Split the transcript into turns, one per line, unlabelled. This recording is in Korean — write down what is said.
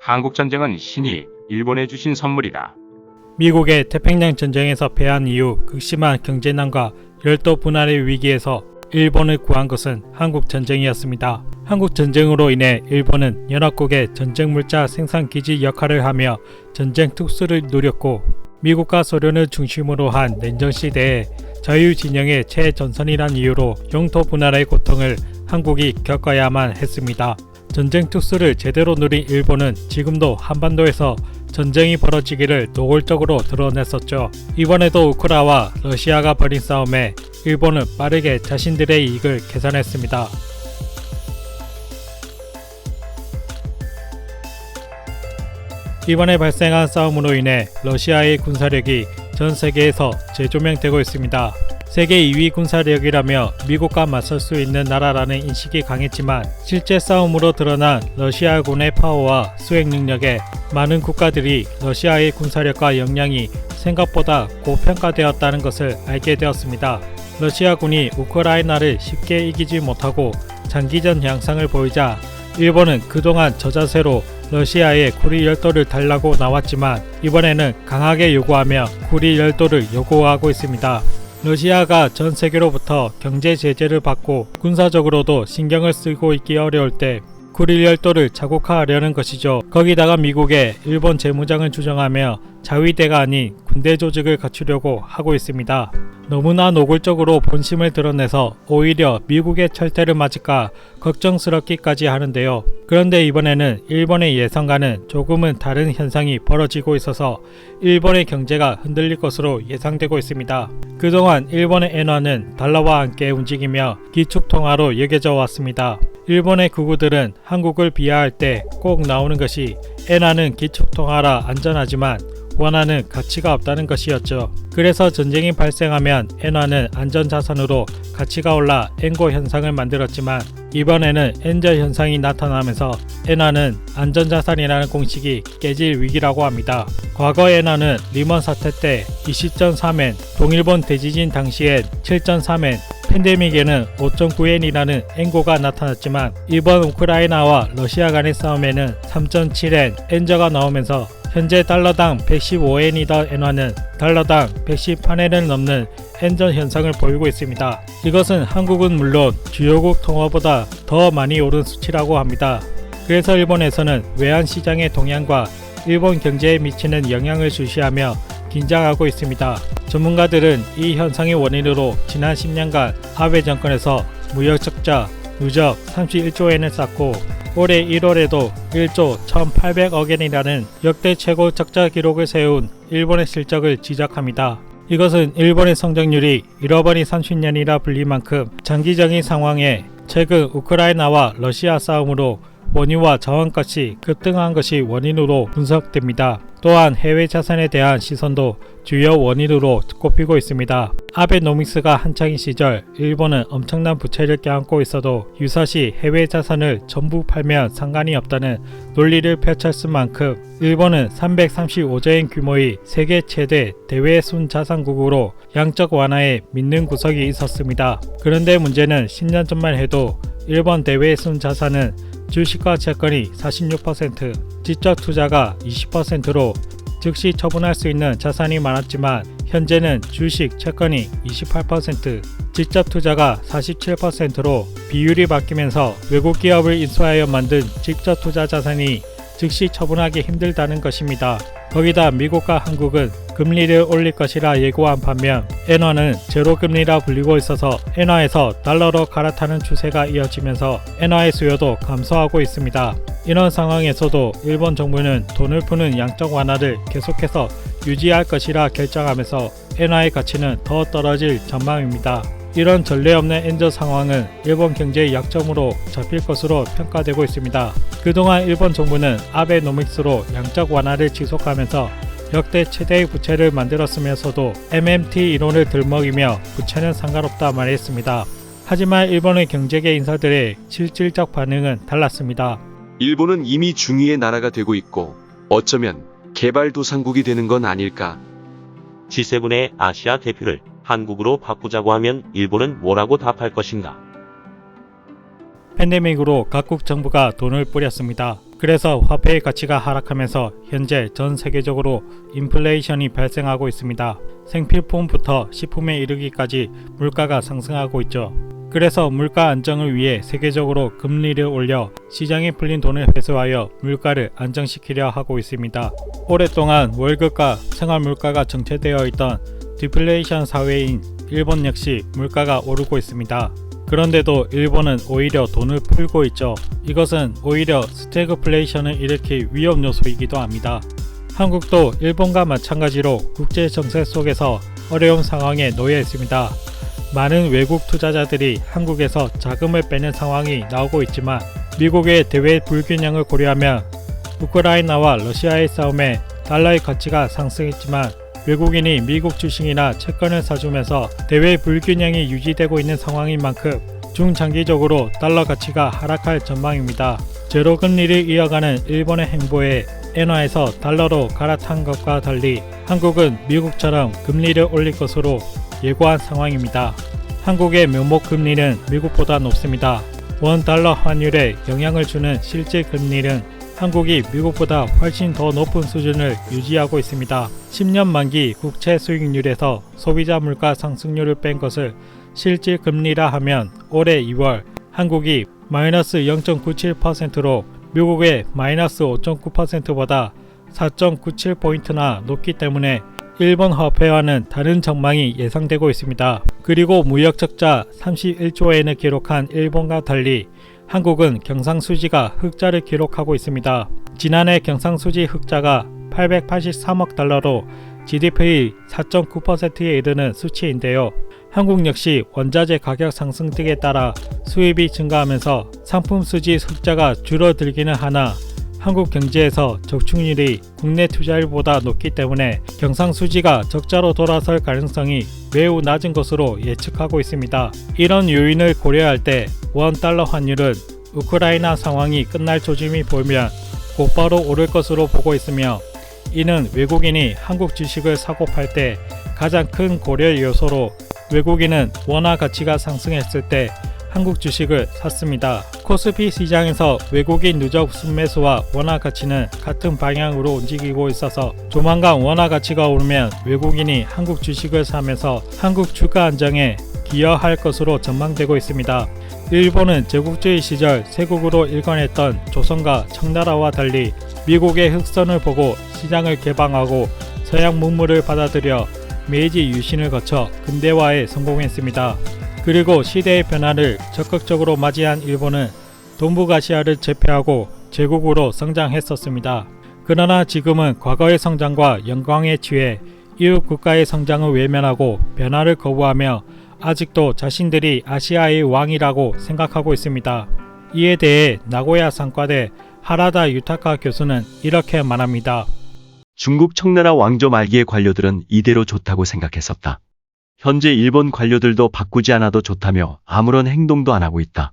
한국전쟁은 신이 일본에 주신 선물이다.
미국의 태평양 전쟁에서 패한 이후 극심한 경제난과 열도 분할의 위기에서 일본을 구한 것은 한국전쟁이었습니다. 한국전쟁으로 인해 일본은 연합국의 전쟁물자 생산기지 역할을 하며 전쟁 특수를 누렸고, 미국과 소련을 중심으로 한 냉전시대에 자유진영의 최전선이란 이유로 영토 분할의 고통을 한국이 겪어야만 했습니다. 전쟁 특수를 제대로 누린 일본은 지금도 한반도에서 전쟁이 벌어지기를 노골적으로 드러냈었죠. 이번에도 우크라이나와 러시아가 벌인 싸움에 일본은 빠르게 자신들의 이익을 계산했습니다. 이번에 발생한 싸움으로 인해 러시아의 군사력이 전 세계에서 재조명되고 있습니다. 세계 2위 군사력이라며 미국과 맞설 수 있는 나라라는 인식이 강했지만, 실제 싸움으로 드러난 러시아군의 파워와 수행 능력에 많은 국가들이 러시아의 군사력과 역량이 생각보다 고평가되었다는 것을 알게 되었습니다. 러시아군이 우크라이나를 쉽게 이기지 못하고 장기전 양상을 보이자 일본은 그동안 저자세로 러시아의 구리 열도를 달라고 나왔지만, 이번에는 강하게 요구하며 구리 열도를 요구하고 있습니다. 러시아가 전 세계로부터 경제 제재를 받고 군사적으로도 신경을 쓰고 있기 어려울 때 구릴 열도를 자국화하려는 것이죠. 거기다가 미국에 일본 재무장을 주장하며 자위대가 아닌 군대 조직을 갖추려고 하고 있습니다. 너무나 노골적으로 본심을 드러내서 오히려 미국의 철퇴를 맞을까 걱정스럽기까지 하는데요. 그런데 이번에는 일본의 예상과는 조금은 다른 현상이 벌어지고 있어서 일본의 경제가 흔들릴 것으로 예상되고 있습니다. 그동안 일본의 엔화는 달러와 함께 움직이며 기축통화로 여겨져 왔습니다. 일본의 극우들은 한국을 비하할 때 꼭 나오는 것이 엔화는 기축통화라 안전하지만 원화는 가치가 없다는 것이었죠. 그래서 전쟁이 발생하면 엔화는 안전자산으로 가치가 올라 엔고 현상을 만들었지만, 이번에는 엔저 현상이 나타나면서 엔화는 안전자산이라는 공식이 깨질 위기라고 합니다. 과거 엔화는 리먼 사태 때 20.3엔, 동일본 대지진 당시엔 7.3엔, 팬데믹에는 5.9엔이라는 엔고가 나타났지만, 이번 우크라이나와 러시아 간의 싸움에는 3.7엔 엔저가 나오면서 현재 달러당 115엔이던 엔화는 달러당 118엔을 넘는 엔저 현상을 보이고 있습니다. 이것은 한국은 물론 주요국 통화보다 더 많이 오른 수치라고 합니다. 그래서 일본에서는 외환시장의 동향과 일본 경제에 미치는 영향을 주시하며 긴장하고 있습니다. 전문가들은 이 현상의 원인으로 지난 10년간 아베 정권에서 무역적자, 누적 31조엔을 쌓고 올해 1월에도 1조 1800억엔이라는 역대 최고 적자 기록을 세운 일본의 실적을 지적합니다. 이것은 일본의 성장률이 잃어버린 30년이라 불릴 만큼 장기적인 상황에 최근 우크라이나와 러시아 싸움으로 원유와 자원값이 급등한 것이 원인으로 분석됩니다. 또한 해외 자산에 대한 시선도 주요 원인으로 꼽히고 있습니다. 아베노믹스가 한창인 시절 일본은 엄청난 부채를 껴안고 있어도 유사시 해외 자산을 전부 팔면 상관이 없다는 논리를 펼쳤을 만큼 일본은 335조엔 규모의 세계 최대 대외순 자산국으로 양적 완화에 믿는 구석이 있었습니다. 그런데 문제는 10년 전만 해도 일본 대외순 자산은 주식과 채권이 46%, 지적 투자가 20%로 즉시 처분할 수 있는 자산이 많았지만, 현재는 주식, 채권이 28%, 직접 투자가 47%로 비율이 바뀌면서 외국 기업을 인수하여 만든 직접 투자 자산이 즉시 처분하기 힘들다는 것입니다. 거기다 미국과 한국은 금리를 올릴 것이라 예고한 반면 엔화는 제로금리라 불리고 있어서 엔화에서 달러로 갈아타는 추세가 이어지면서 엔화의 수요도 감소하고 있습니다. 이런 상황에서도 일본 정부는 돈을 푸는 양적 완화를 계속해서 유지할 것이라 결정하면서 엔화의 가치는 더 떨어질 전망입니다. 이런 전례 없는 엔저 상황은 일본 경제의 약점으로 잡힐 것으로 평가되고 있습니다. 그동안 일본 정부는 아베노믹스로 양적 완화를 지속하면서 역대 최대의 부채를 만들었으면서도 MMT 이론을 들먹이며 부채는 상관없다 말했습니다. 하지만 일본의 경제계 인사들의 실질적 반응은 달랐습니다.
일본은 이미 중위의 나라가 되고 있고 어쩌면 개발도상국이 되는 건 아닐까.
G7의 아시아 대표를 한국으로 바꾸자고 하면 일본은 뭐라고 답할 것인가?
팬데믹으로 각국 정부가 돈을 뿌렸습니다. 그래서 화폐의 가치가 하락하면서 현재 전 세계적으로 인플레이션이 발생하고 있습니다. 생필품부터 식품에 이르기까지 물가가 상승하고 있죠. 그래서 물가 안정을 위해 세계적으로 금리를 올려 시장에 풀린 돈을 회수하여 물가를 안정시키려 하고 있습니다. 오랫동안 월급과 생활물가가 정체되어 있던 디플레이션 사회인 일본 역시 물가가 오르고 있습니다. 그런데도 일본은 오히려 돈을 풀고 있죠. 이것은 오히려 스태그플레이션을 일으킬 위험 요소이기도 합니다. 한국도 일본과 마찬가지로 국제 정세 속에서 어려운 상황에 놓여 있습니다. 많은 외국 투자자들이 한국에서 자금을 빼는 상황이 나오고 있지만 미국의 대외 불균형을 고려하면 우크라이나와 러시아의 싸움에 달러의 가치가 상승했지만 외국인이 미국 주식이나 채권을 사주면서 대외 불균형이 유지되고 있는 상황인 만큼 중장기적으로 달러 가치가 하락할 전망입니다. 제로 금리를 이어가는 일본의 행보에 엔화에서 달러로 갈아탄 것과 달리 한국은 미국처럼 금리를 올릴 것으로 예고한 상황입니다. 한국의 명목 금리는 미국보다 높습니다. 원 달러 환율에 영향을 주는 실질 금리는 한국이 미국보다 훨씬 더 높은 수준을 유지하고 있습니다. 10년 만기 국채 수익률에서 소비자 물가 상승률을 뺀 것을 실질 금리라 하면 올해 2월 한국이 마이너스 0.97%로 미국의 마이너스 5.9%보다 4.97포인트나 높기 때문에 일본 화폐와는 다른 전망이 예상되고 있습니다. 그리고 무역 적자 31조엔을 기록한 일본과 달리 한국은 경상수지가 흑자를 기록하고 있습니다. 지난해 경상수지 흑자가 883억 달러로 GDP 4.9%에 이르는 수치인데요. 한국 역시 원자재 가격 상승 등에 따라 수입이 증가하면서 상품 수지 흑자가 줄어들기는 하나 한국 경제에서 적축률이 국내 투자율보다 높기 때문에 경상수지가 적자로 돌아설 가능성이 매우 낮은 것으로 예측하고 있습니다. 이런 요인을 고려할 때 원 달러 환율은 우크라이나 상황이 끝날 조짐이 보이면 곧바로 오를 것으로 보고 있으며 이는 외국인이 한국 주식을 사고 팔 때 가장 큰 고려 요소로 외국인은 원화 가치가 상승했을 때 한국 주식을 샀습니다. 코스피 시장에서 외국인 누적 순매수와 원화 가치는 같은 방향으로 움직이고 있어서 조만간 원화 가치가 오르면 외국인이 한국 주식을 사면서 한국 주가 안정에 기여할 것으로 전망되고 있습니다. 일본은 제국주의 시절 세국으로 일관했던 조선과 청나라와 달리 미국의 흑선을 보고 시장을 개방하고 서양 문물을 받아들여 메이지 유신을 거쳐 근대화에 성공했습니다. 그리고 시대의 변화를 적극적으로 맞이한 일본은 동북아시아를 제패하고 제국으로 성장했었습니다. 그러나 지금은 과거의 성장과 영광에 취해 이웃 국가의 성장을 외면하고 변화를 거부하며 아직도 자신들이 아시아의 왕이라고 생각하고 있습니다. 이에 대해 나고야 상과대 하라다 유타카 교수는 이렇게 말합니다.
중국 청나라 왕조 말기의 관료들은 이대로 좋다고 생각했었다. 현재 일본 관료들도 바꾸지 않아도 좋다며 아무런 행동도 안 하고 있다.